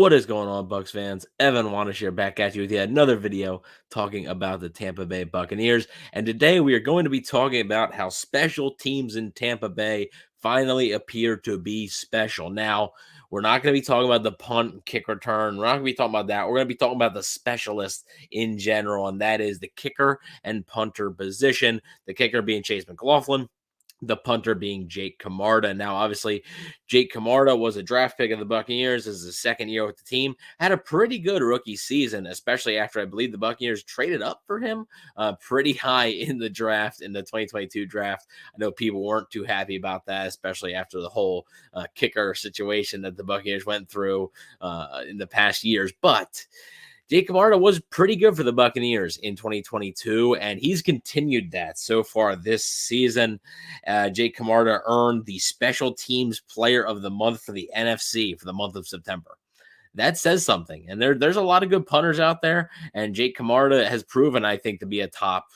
What is going on, Bucs fans? Evan Wanish here, back at you with yet another video talking about the Tampa Bay Buccaneers. And today we are going to be talking about how special teams in Tampa Bay finally appear to be special. Now, we're not going to be talking about the punt and kick return. We're not going to be talking about that. We're going to be talking about the specialists in general, and that is the kicker and punter position. The kicker being Chase McLaughlin, the punter being Jake Camarda. Now, obviously, Jake Camarda was a draft pick of the Buccaneers. This is his second year with the team. Had a pretty good rookie season, especially after I believe the Buccaneers traded up for him pretty high in the draft, in the 2022 draft. I know people weren't too happy about that, especially after the whole kicker situation that the Buccaneers went through in the past years. But Jake Camarda was pretty good for the Buccaneers in 2022, and he's continued that so far this season. Jake Camarda earned the Special Teams Player of the Month for the NFC for the month of September. That says something, and there's a lot of good punters out there, and Jake Camarda has proven, I think, to be a top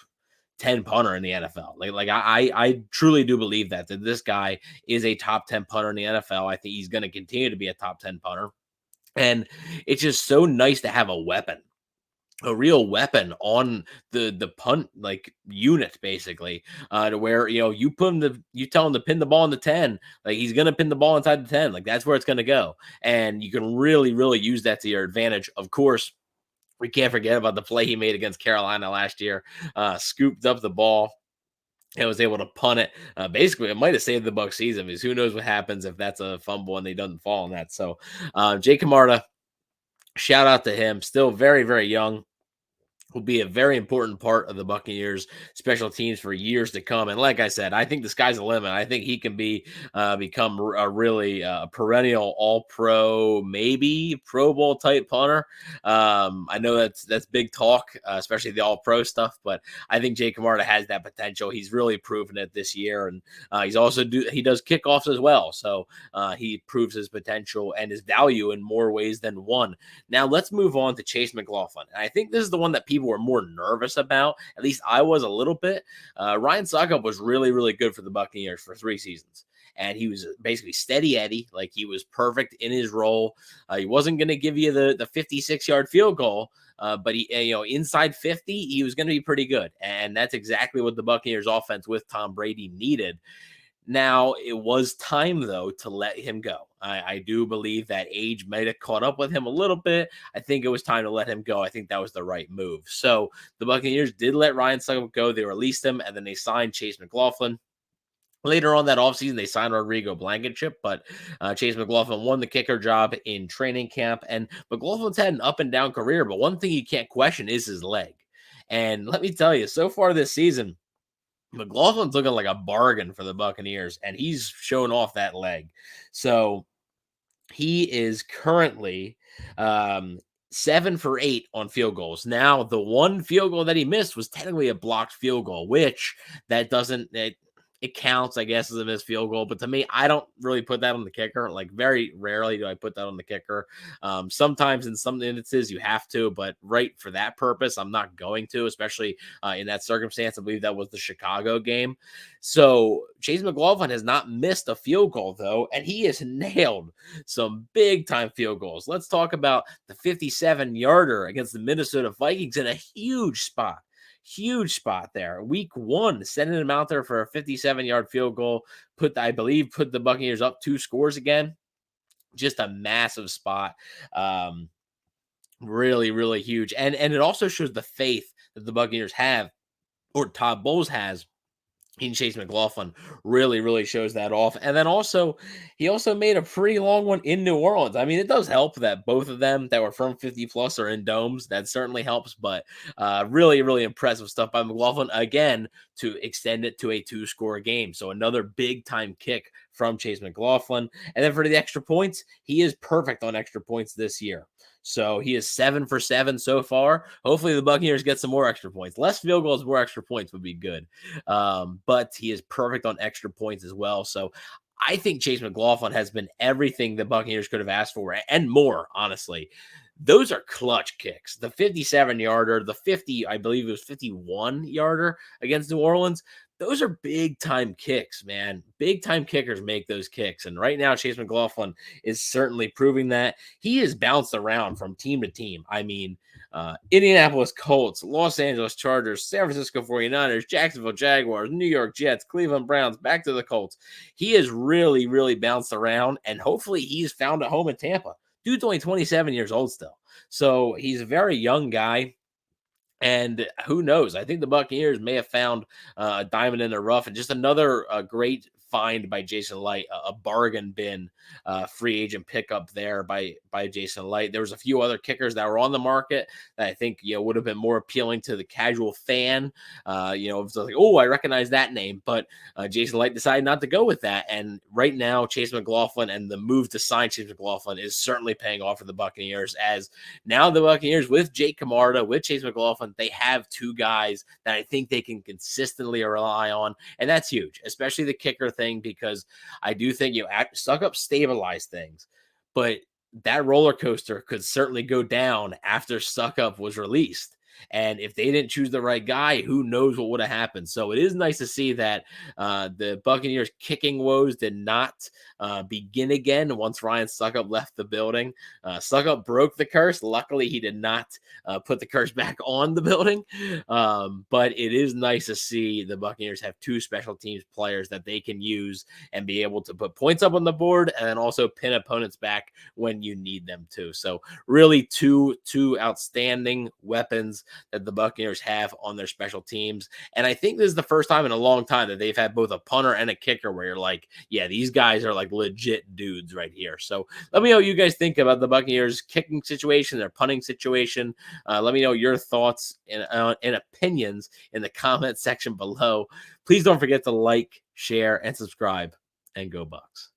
10 punter in the NFL. I truly do believe that this guy is a top 10 punter in the NFL. I think he's going to continue to be a top 10 punter. And it's just so nice to have a weapon, a real weapon on the punt unit, basically, to where you tell him to pin the ball in the 10, like he's gonna pin the ball inside the 10, like that's where it's gonna go, and you can really use that to your advantage. Of course, we can't forget about the play he made against Carolina last year. Scooped up the ball and was able to punt it. Basically, it might have saved the Bucs season, because who knows what happens if that's a fumble and they doesn't fall on that. So, Jake Camarda, shout out to him. Still very young. Will be a very important part of the Buccaneers special teams for years to come. And like I said, I think the sky's the limit. I think he can become a really perennial All-Pro, maybe Pro Bowl type punter. I know that's big talk, especially the All-Pro stuff, but I think Jake Camarda has that potential. He's really proven it this year, and he does kickoffs as well. So he proves his potential and his value in more ways than one. Now let's move on to Chase McLaughlin. And I think this is the one that people were more nervous about. At least I was a little bit. Ryan Succop was really good for the Buccaneers for 3 seasons. And he was basically steady Eddie. Like, he was perfect in his role. He wasn't going to give you the 56-yard field goal, but he, inside 50, he was going to be pretty good. And that's exactly what the Buccaneers offense with Tom Brady needed. Now, it was time, though, to let him go. I do believe that age might have caught up with him a little bit. I think it was time to let him go. I think that was the right move. So the Buccaneers did let Ryan Succop go. They released him, and then they signed Chase McLaughlin. Later on that offseason, they signed Rodrigo Blankenship, but Chase McLaughlin won the kicker job in training camp. And McLaughlin's had an up-and-down career, but one thing you can't question is his leg. And let me tell you, so far this season, McLaughlin's looking like a bargain for the Buccaneers, and he's showing off that leg. So he is currently 7 for 8 on field goals. Now, the one field goal that he missed was technically a blocked field goal, which that doesn't it counts, I guess, as a missed field goal. But to me, I don't really put that on the kicker. Like, very rarely do I put that on the kicker. Sometimes in some instances you have to, but right for that purpose, I'm not going to, especially in that circumstance. I believe that was the Chicago game. So Chase McLaughlin has not missed a field goal, though, and he has nailed some big-time field goals. Let's talk about the 57-yarder against the Minnesota Vikings in a huge spot. Huge spot there. Week 1, sending him out there for a 57-yard field goal, I believe put the Buccaneers up 2 scores again. Just a massive spot. Really huge. And it also shows the faith that the Buccaneers have, or Todd Bowles has, in Chase McLaughlin. Really shows that off. And then also, he also made a pretty long one in New Orleans. I mean, it does help that both of them that were from 50 plus are in domes. That certainly helps, but really impressive stuff by McLaughlin, again, to extend it to a 2-score game. So another big time kick from Chase McLaughlin. And then for the extra points, he is perfect on extra points this year. So he is 7 for 7 so far. Hopefully the Buccaneers get some more extra points. Less field goals, more extra points would be good. But he is perfect on extra points as well. So I think Chase McLaughlin has been everything the Buccaneers could have asked for and more, honestly. Those are clutch kicks. The 57-yarder, the 50, I believe it was 51-yarder against New Orleans. those are big time kicks, man. Big time kickers make those kicks. And right now, Chase McLaughlin is certainly proving that. He has bounced around from team to team. I mean, Indianapolis Colts, Los Angeles Chargers, San Francisco 49ers, Jacksonville Jaguars, New York Jets, Cleveland Browns, back to the Colts. He has really, really bounced around, and hopefully he's found a home in Tampa. Dude's only 27 years old still. So he's a very young guy. And who knows? I think the Buccaneers may have found a diamond in the rough, and just another great find by Jason Light, a bargain bin free agent pickup there by Jason Light. There was a few other kickers that were on the market that I think would have been more appealing to the casual fan. It's like, oh, I recognize that name, but Jason Light decided not to go with that. And right now, Chase McLaughlin and the move to sign Chase McLaughlin is certainly paying off for the Buccaneers, as now the Buccaneers with Jake Camarda, with Chase McLaughlin, they have two guys that I think they can consistently rely on, and that's huge, especially the kicker thing, because I do think Suck Up stabilized things, but that roller coaster could certainly go down after Suck Up was released. And if they didn't choose the right guy, who knows what would have happened. So it is nice to see that the Buccaneers kicking woes did not begin again once Ryan Suckup left the building. Suckup broke the curse. Luckily, he did not put the curse back on the building. But it is nice to see the Buccaneers have two special teams players that they can use and be able to put points up on the board and then also pin opponents back when you need them to. So really two outstanding weapons that the Buccaneers have on their special teams. And I think this is the first time in a long time that they've had both a punter and a kicker where you're like, yeah, these guys are like legit dudes right here. So let me know what you guys think about the Buccaneers kicking situation, their punting situation. Let me know your thoughts and opinions in the comment section below. Please don't forget to like, share, and subscribe, and go Bucs.